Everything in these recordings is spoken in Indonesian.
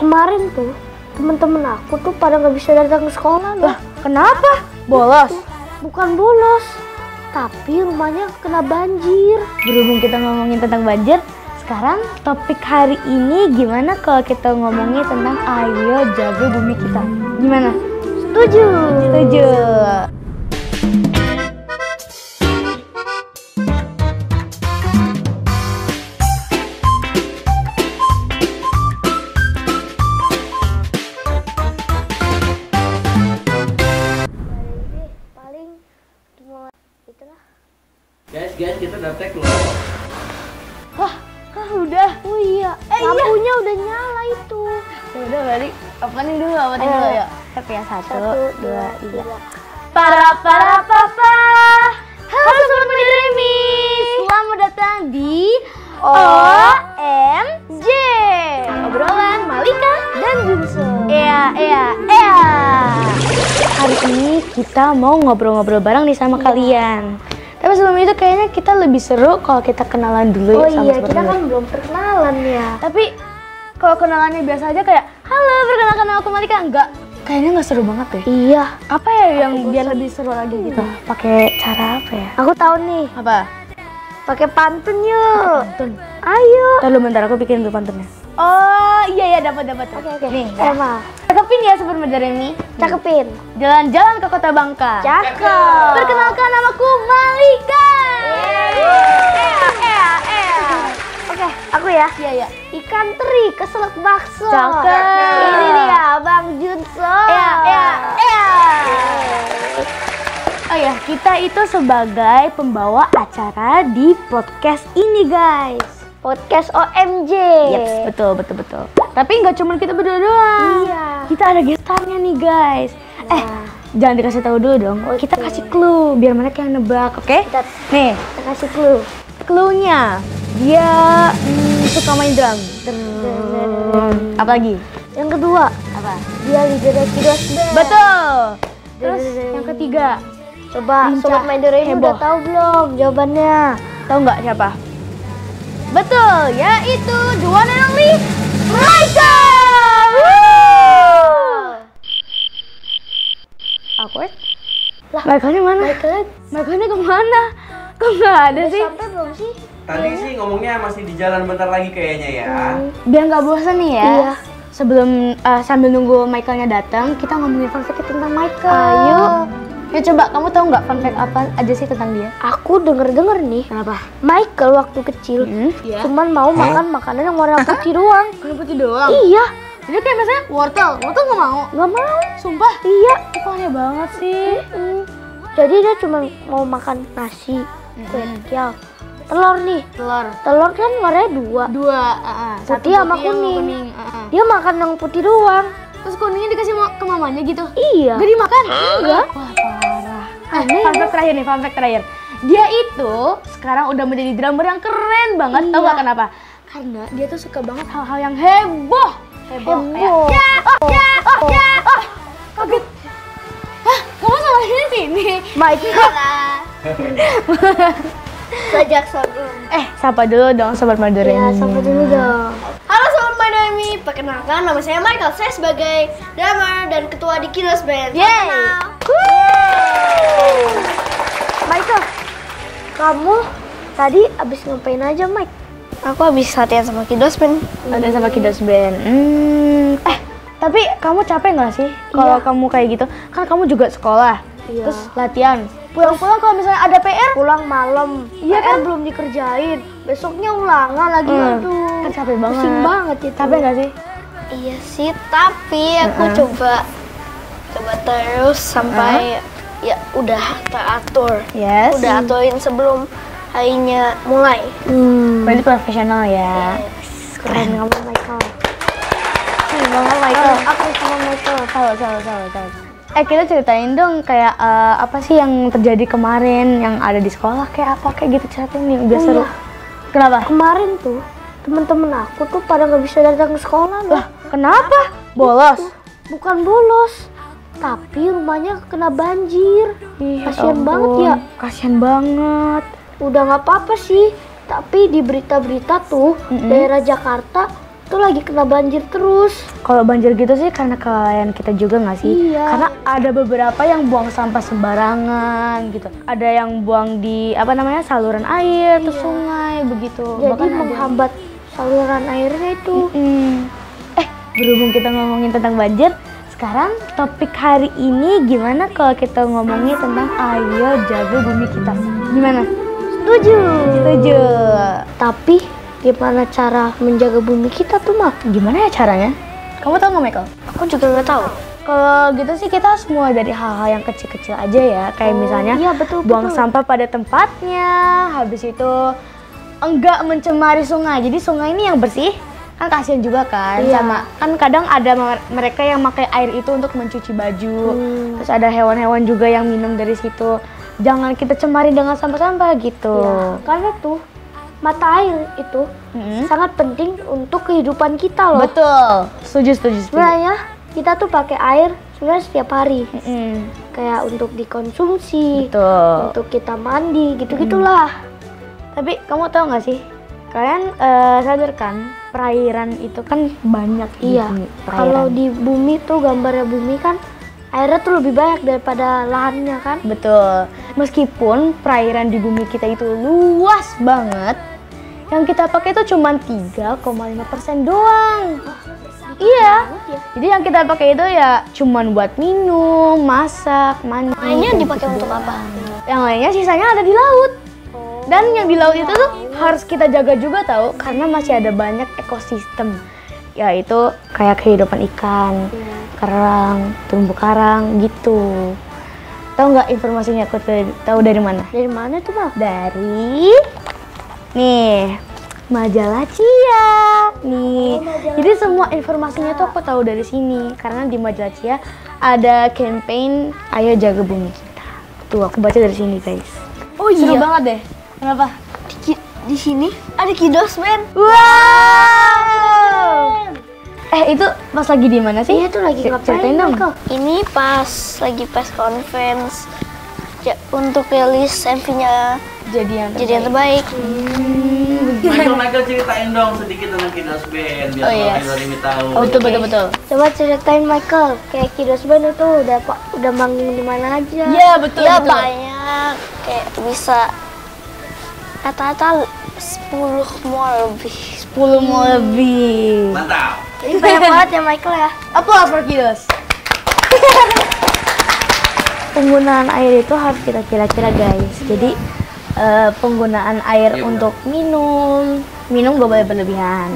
Kemarin tuh temen-temen aku tuh pada nggak bisa datang ke sekolah loh. Lah, kenapa? Bolos? Bukan bolos, tapi rumahnya kena banjir. Berhubung kita ngomongin tentang banjir, sekarang topik hari ini gimana kalau kita ngomongin tentang ayo jaga bumi kita? Gimana? Setuju. Setuju. Paling cuma itulah. Guys, kita udah tag loh. Wah, udah. Oh iya, lampunya udah nyala itu. Ya udah berarti opening dulu ya. Tapi ya 1, 2, 3. Para Papa. Halo Sobat Remi. Selamat datang di OMJ. Obrolan Malika dan Junso. Iya. Hari ini kita mau ngobrol-ngobrol bareng nih sama kalian. Tapi sebelum itu kayaknya kita lebih seru kalau kita kenalan dulu ya sama iya, Sobat kita Remi. kan belum perkenalan ya. Tapi kalau kenalannya biasa aja kayak halo, perkenalkan aku Malika, enggak. Kayaknya nggak seru banget deh. Iya. Apa ya yang biar lebih seru lagi gitu? Pakai cara apa ya? Aku tahu nih. Apa? Pakai pantun yuk. Pantun. Ayo. Lalu bentar aku bikin tuh pantunnya. Oh iya dapat. Oke. Nih, Sama. cakepin ya Sobat Remi. Cakepin. Jalan-jalan ke Kota Bangka. Cakep. Perkenalkan namaku Malika. Oke, aku ya. Iya. Ikan teri keselak bakso. Cakep. Ini dia Bang Junso. Iya. Oh ya, kita itu sebagai pembawa acara di podcast ini, guys. Podcast OMJ. Yeps, betul. Tapi nggak cuma kita berdua doang. Iya. Kita ada gestarnya nih, guys. Jangan dikasih tahu dulu dong. Oke. Kita kasih clue biar mereka yang nebak, oke? Nih, Kita kasih clue. clue-nya dia suka main drum. Apa lagi? Yang kedua, Apa? dia leader Kidos Band. Betul. Terus yang ketiga, Coba Lincah, Sobat Maidore ini heboh. udah tahu belum jawabannya? tahu nggak siapa? Betul, yaitu the one and only Michael. Awkward? Lah, Michaelnya mana? Michaelnya kemana? Kok nggak ada sih? Sampai belum sih? Tadi sih ngomongnya masih di jalan bentar lagi kayaknya ya. Biar nggak bosan nih ya. Iya. Sebelum sambil nunggu Michaelnya datang, kita ngomongin fun fact tentang Michael. Ayo. Ya coba, kamu tahu nggak fun fact apa aja sih tentang dia? Aku denger nih, Kenapa? Michael waktu kecil Iya. cuman mau makan makanan yang warna putih doang. Kulit putih doang. Iya, Dia kayak misalnya wortel nggak mau. nggak mau. Sumpah? Iya. Kok aneh banget sih? Jadi dia cuma mau makan nasi, kue telur nih. Telur kan warnanya dua. Satu Putih sama kuning. Dia makan yang putih doang. Terus kuningnya dikasih ke mamanya gitu? Iya. Gak dimakan? Iya. Wah parah. Aneh. Fun fact terakhir. Dia itu sekarang udah menjadi drummer yang keren banget. Tahu Iya. gak kenapa? Karena dia tuh suka banget hal-hal yang heboh. Heboh. Kaget. Hah? Kamu sama di sini? Michael. Sejak sebelum. Sapa dulu dong Sobat Madura Ya, ini. sampai dulu dong. Halo Sobat Madami, perkenalkan nama saya Michael. Saya sebagai drummer dan ketua di Kidos Band. Yeay. Michael, kamu tadi abis ngapain aja, Mike? Aku habis latihan sama Kidos Band. Ada sama Kidos Band. Tapi kamu capek nggak sih kalau kamu kayak gitu? Kan kamu juga sekolah, Iya. terus latihan. Pulang-pulang kalau misalnya ada PR, Pulang malam, Iya PR kan? belum dikerjain. Besoknya ulangan lagi, aduh. kan capek banget. Pusing banget itu. Capek nggak sih? Iya sih, tapi aku coba terus sampai ya udah teratur. Yes. Udah aturin sebelum harinya mulai. Berarti profesional ya. Keren kamu, Michael. Banget Michael. Aku sama Michael. Tahu. Kita ceritain dong kayak apa sih yang terjadi kemarin yang ada di sekolah, kayak apa kayak gitu ceritain nih biar seru. Iya. Kenapa? Kemarin tuh temen-temen aku tuh pada nggak bisa datang ke sekolah loh. Kenapa? Bolos? Bukan bolos, tapi rumahnya kena banjir. Kasian banget ya. Kasian banget. Udah nggak apa-apa sih, tapi di berita-berita tuh daerah Jakarta tuh lagi kena banjir terus. Kalau banjir gitu sih karena kelalaian kita juga nggak sih? Iya. Karena ada beberapa yang buang sampah sembarangan gitu. Ada yang buang di saluran air, terus sungai begitu. Jadi Bahkan ada- menghambat saluran airnya itu. Berhubung kita ngomongin tentang banjir, sekarang topik hari ini gimana kalau kita ngomongin tentang ayo jaga bumi kita? Gimana? Setuju. Setuju. Tapi gimana cara menjaga bumi kita tuh, Mak? Gimana ya caranya? Kamu tahu nggak, Michael? Aku juga nggak tahu. Kalau gitu sih kita semua dari hal-hal yang kecil-kecil aja ya. Kayak misalnya iya, betul, buang betul. sampah pada tempatnya. Habis itu enggak mencemari sungai. Jadi sungai ini yang bersih. Kan kasihan juga kan. Iya. Sama kan kadang ada mereka yang pakai air itu untuk mencuci baju. Terus ada hewan-hewan juga yang minum dari situ. Jangan kita cemari dengan sampah-sampah gitu. Ya, karena tuh mata air itu sangat penting untuk kehidupan kita loh. Betul. Setuju. Sebenarnya kita tuh pakai air sebenarnya setiap hari. Kayak untuk dikonsumsi, Betul. untuk kita mandi, gitu-gitulah. Tapi kamu tahu nggak sih? Kalian sadar kan perairan itu kan banyak Iya. di perairan. Kalau di bumi tuh gambarnya bumi kan airnya tuh lebih banyak daripada lahannya kan? Betul. Meskipun perairan di bumi kita itu luas banget, yang kita pakai itu cuma 3,5% doang. Iya. Jadi yang kita pakai itu ya cuman buat minum, masak, mandi. Lainnya kayak dipakai gitu untuk doang. apa? Yang lainnya sisanya ada di laut. Dan yang di laut itu tuh harus kita jaga juga tahu karena masih ada banyak ekosistem. Yaitu kayak kehidupan ikan, kerang, terumbu karang gitu. Tahu nggak informasinya aku tahu dari mana? Dari mana tuh, Mak? Dari nih majalah Cia nih. Jadi semua informasinya tuh aku tahu dari sini karena di majalah Cia ada campaign ayo jaga bumi kita. Tuh aku baca dari sini guys. Oh Seru banget deh. Kenapa? Di sini ada kidos, men. Wow. Itu pas lagi di mana sih? Iya tuh lagi Ceritain ngapain, dong. Michael? Ini pas lagi press conference untuk rilis MV-nya Jadi yang terbaik. Michael ceritain dong sedikit tentang Kidos Band biar Doremi tahu. Oh, betul. Coba ceritain, Michael. Kayak kidos band itu udah manggung di mana aja? Iya betul. Ya banyak, kayak bisa rata-rata 10 mau lebih. 10 mau lebih. Mantap. Ini banyak banget ya, Michael ya. Applause for Kidos. Penggunaan air itu harus kita kira-kira guys. Jadi penggunaan air untuk minum gak boleh berlebihan.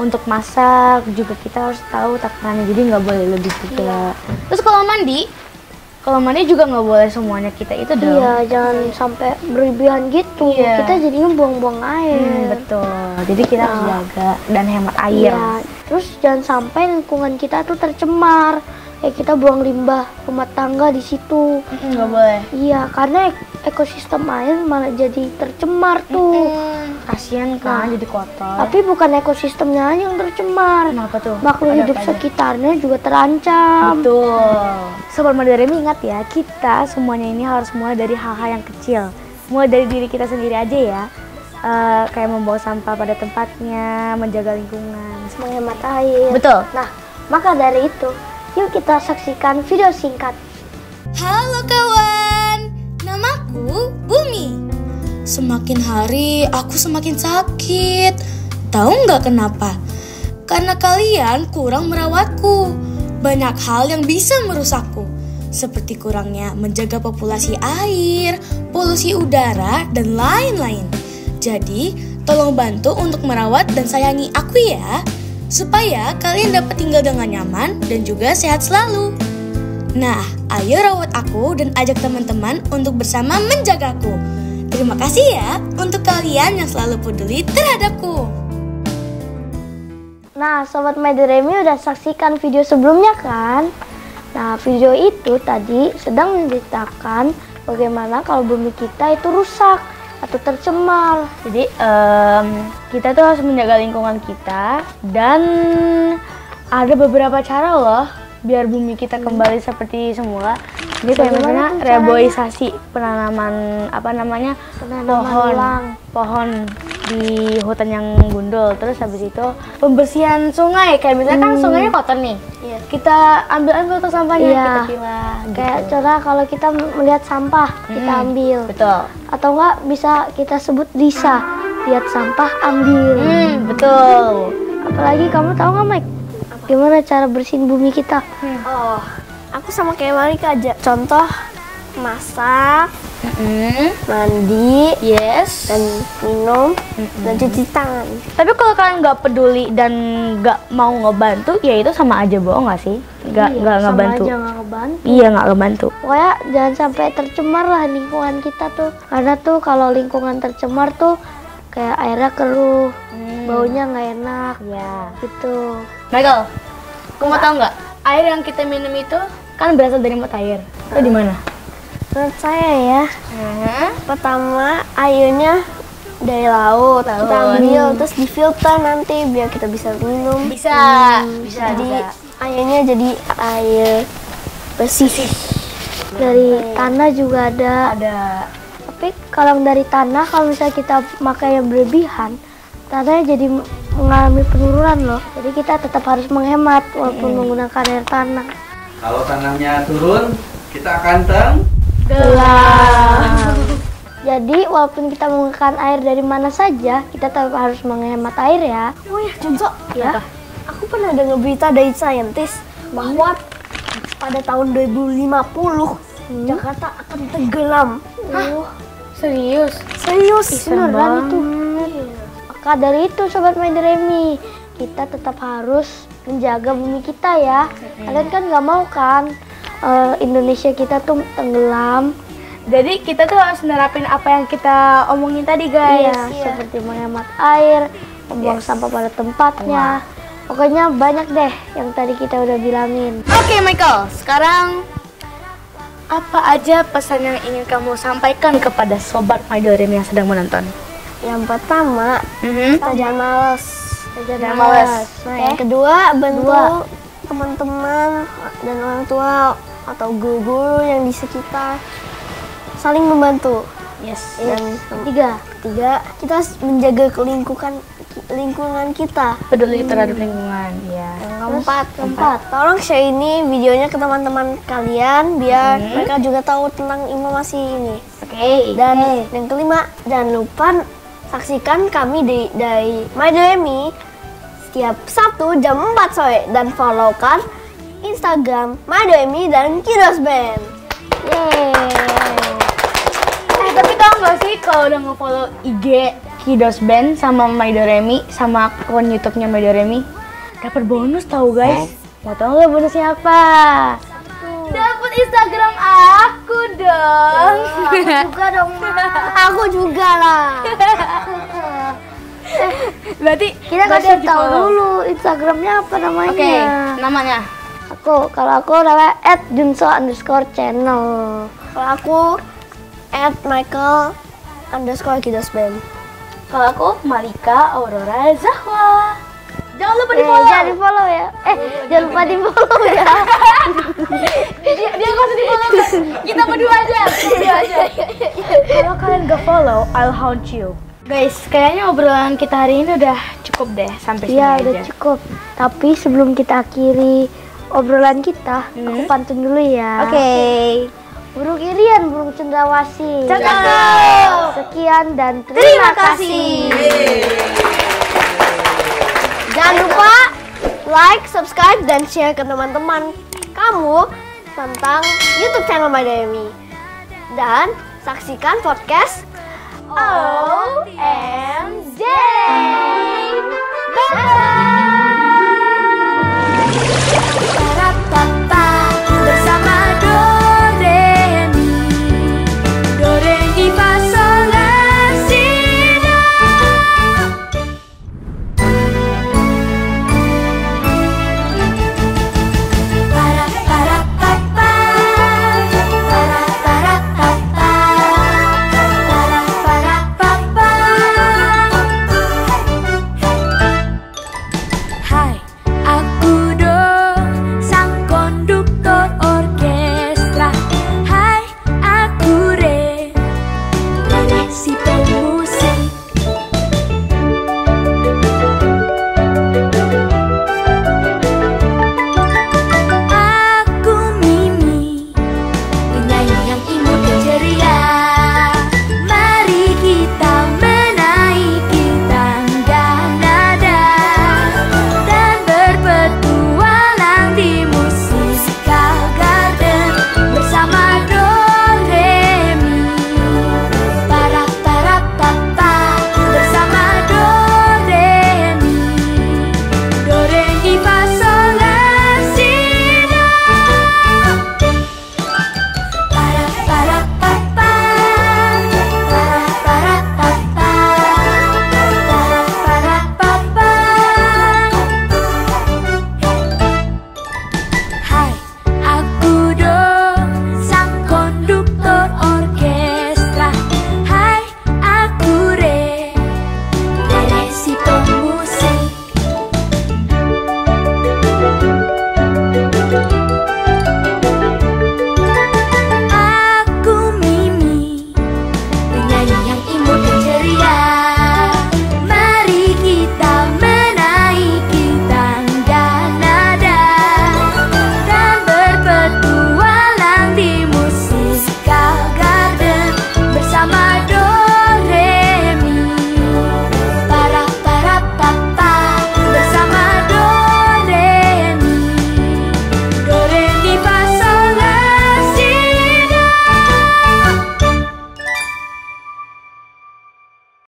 Untuk masak juga kita harus tahu takarannya, jadi nggak boleh lebih juga. Terus kalau mandi juga nggak boleh semuanya kita itu dong. Iya, jangan sampai berlebihan gitu. Iya. Kita jadinya buang-buang air. Betul. Jadi kita harus jaga dan hemat air. Iya. Terus jangan sampai lingkungan kita tuh tercemar. Kayak kita buang limbah rumah tangga di situ. Nggak boleh. Iya, karena ekosistem air malah jadi tercemar tuh. Kasian kan jadi kotor. Tapi bukan ekosistemnya aja yang tercemar. Kenapa tuh? Makhluk Ada hidup apa aja? sekitarnya juga terancam. Betul. Sobat Madaremi ingat ya, kita semuanya ini harus mulai dari hal-hal yang kecil. Mulai dari diri kita sendiri aja ya. Kayak membawa sampah pada tempatnya, menjaga lingkungan. Menghemat air. Betul. Nah, maka dari itu, yuk kita saksikan video singkat. Halo kawan, namaku Bumi. Semakin hari aku semakin sakit. Tahu nggak kenapa? Karena kalian kurang merawatku. Banyak hal yang bisa merusakku, seperti kurangnya menjaga populasi air, polusi udara, dan lain-lain. Jadi, tolong bantu untuk merawat dan sayangi aku ya, supaya kalian dapat tinggal dengan nyaman dan juga sehat selalu. Nah, ayo rawat aku dan ajak teman-teman untuk bersama menjagaku. Terima kasih ya untuk kalian yang selalu peduli terhadapku. Nah, Sobat Madaremi udah saksikan video sebelumnya kan? Nah, video itu tadi sedang menceritakan bagaimana kalau bumi kita itu rusak atau tercemar. Jadi kita tuh harus menjaga lingkungan kita dan ada beberapa cara loh biar bumi kita kembali seperti semula. Jadi kayak Bagaimana misalnya tuh caranya? reboisasi penanaman Penanaman ulang. pohon di hutan yang gundul. Terus habis itu pembersihan sungai, kayak misalnya kan sungainya kotor nih. Iya. Kita ambil tuh sampahnya, Iya. kita pilah. Kayak gitu. contoh kalau kita melihat sampah, kita ambil. Betul. Atau enggak bisa kita sebut Lisa, lihat sampah ambil. Betul. Apalagi kamu tahu nggak Mike? Gimana cara bersihin bumi kita? Oh, aku sama kayak Marika aja. Contoh masak, mandi, Yes. dan minum, dan cuci tangan. Tapi kalau kalian nggak peduli dan nggak mau ngebantu, ya itu sama aja bohong nggak sih? Nggak Sama ngebantu. aja nggak ngebantu. Iya, nggak ngebantu. Pokoknya jangan sampai tercemar lah lingkungan kita tuh. Karena tuh kalau lingkungan tercemar tuh kayak airnya keruh, baunya nggak enak, Ya. gitu. Michael, kamu mau tahu nggak? Air yang kita minum itu kan berasal dari mata air. Itu di mana? Menurut saya ya, pertama airnya dari laut. Kita ambil terus difilter nanti biar kita bisa minum. Bisa. Jadi airnya jadi air bersih. Dari tanah juga ada. Ada. Tapi kalau dari tanah, kalau misalnya kita pakai yang berlebihan, tanahnya jadi mengalami penurunan loh. Jadi kita tetap harus menghemat walaupun menggunakan air tanah. Kalau tanahnya turun, kita akan Jadi walaupun kita menggunakan air dari mana saja, kita tetap harus menghemat air ya. Oh ya, Junso, Ya. aku pernah dengar berita dari saintis bahwa pada tahun 2050 Jakarta akan tenggelam. Serius? Serius? Beneran itu. Maka dari itu Sobat My Remi, kita tetap harus menjaga bumi kita ya. Kalian kan nggak mau kan Indonesia kita tuh tenggelam. Jadi kita tuh harus nerapin apa yang kita omongin tadi, guys. Iya, seperti menghemat air, membuang sampah pada tempatnya. Pokoknya banyak deh yang tadi kita udah bilangin. Oke, Michael. Sekarang apa aja pesan yang ingin kamu sampaikan kepada sobat My Remi yang sedang menonton? Yang pertama, kita jangan malas. Jangan malas. Nah, yang kedua, bantu teman-teman dan orang tua atau guru-guru yang di sekitar, saling membantu. Yes. Dan Tiga. ketiga, kita harus menjaga lingkungan kita. Peduli terhadap lingkungan. Ya. Yang keempat, tolong share ini videonya ke teman-teman kalian biar mereka juga tahu tentang informasi ini. Oke. Dan yang kelima, jangan lupa saksikan kami dari My Remi setiap Sabtu jam 4 sore dan follow kan Instagram My Remi dan Kiddos Band. Tapi tau gak sih kalau udah nge-follow IG Kiddos Band sama My Remi sama akun YouTube-nya My Remi dapat bonus tahu guys. Mau tau gak bonusnya apa? Dapat Instagram aku dong. Juga dong. Aku juga lah. Berarti Kita kasih tahu dulu Instagramnya apa namanya. Oke, namanya. Kalau aku namanya @junso_channel. Kalau aku @Michael_Kiddos Band. Kalau aku Marika Aurora Zahwa. Jangan lupa di follow. Jangan di follow ya. Jangan lupa di follow ya. Dia nggak usah di follow. Kita berdua aja. Kalau kalian gak follow, I'll haunt you. Guys, kayaknya obrolan kita hari ini udah cukup deh sampai sini Iya, aja. udah cukup. Tapi sebelum kita akhiri obrolan kita, aku pantun dulu ya. Oke. Burung irian, burung cendrawasih. Cakep. Sekian dan Terima kasih. Jangan lupa like, subscribe, dan share ke teman-teman kamu tentang YouTube channel My Remi. Dan saksikan podcast OMJ. Bye.